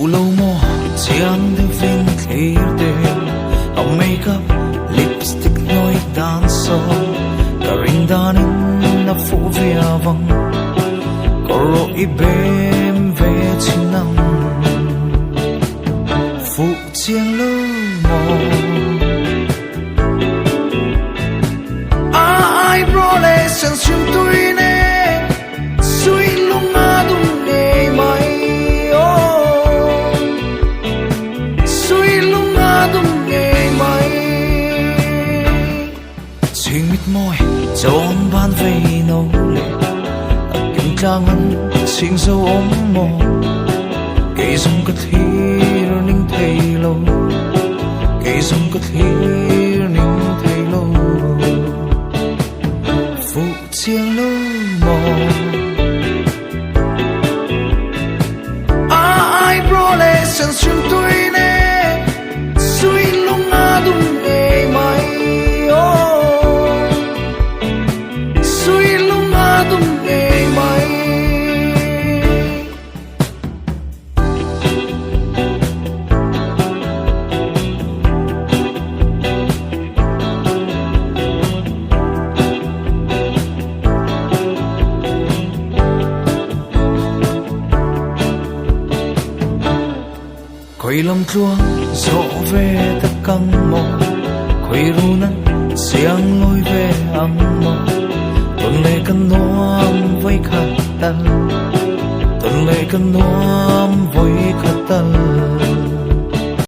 lâu mo chiang de vin clear de a makeup lipstick noi dan so karing danin na fu via vang koro ibem ve chinang fu chiang lâu mo ai bro le san sim tui ne sui lung a dum ne mai môi chọn ban về nấu lệ kim trang ăn xin dâu ốm mồ cây dùng cất hiu ninh thầy lâu cây dùng cất hiu ninh thầy lâu phụ chiang lâu mồ ai bro lệ sân xuyên tôi nè suy lung a đung nề mai khơi lâm chuông dỗ về tất căng mộ khơi ru nắng xiang lối về âm mộ tuần lệ cân noam với khát tan tuần lệ cân noam